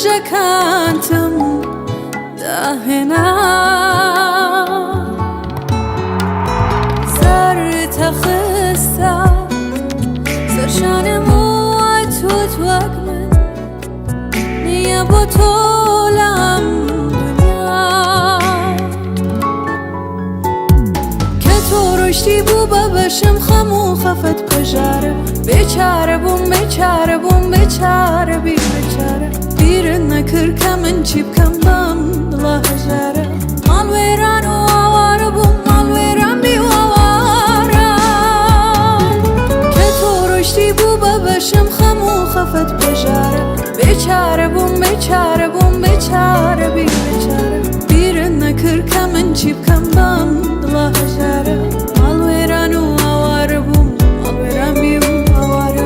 ژکانتم دهنا سر تخستا سرشانم و توت وقمن نیا با طولم دنیا که تو رشتی بو ببشم خمو خفت بجاره بیچاره بوم بیچاره بوم بیچاره بی بیچاره بیرن نکر کمن چیب کم بام دلا هجاره مال ویران و آواره بوم مال ویران بی آواره که تو رشتی بو ببشم خمو خفت بجاره بیچاره بوم بیچاره بوم بیچاره بی بیچاره بیرن نکر کمن چیب کم بام دلا هجاره مال ویران و آواره بوم مال ویران بی آواره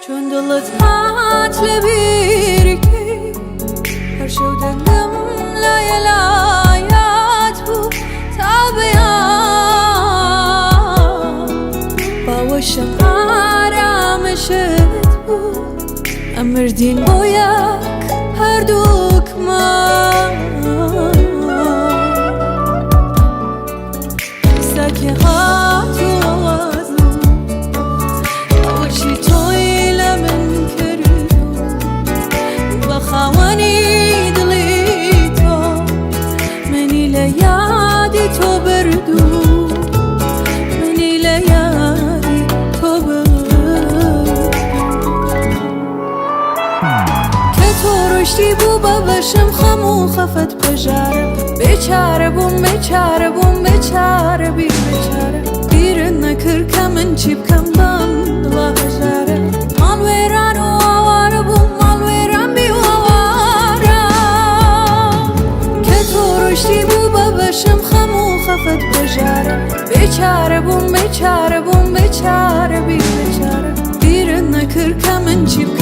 چون دلت هات لبیرکی هر شو دلم لایت بود تا بیان باوشم آرامشت بود امردین با یک هر دکمان سکه هات و آوازم باوشی توی لمن کردو و خوانی دلی تو منی لیادی تو بردو منی لیادی تو بردو که تو رشتی بو ببشم خمو خفت بجاره بیچاره بوم بیچاره بوم بیچاره بی بیچاره بیرن نکر کمن چیب کم بام دلا هجاره مال ویران و آواره بوم مال ویران بی آواره که تو رشتی بو ببشم خمو خفت بجاره بیچاره بوم بیچاره بوم بیچاره بی بیچاره بیرن نکر کمن چیب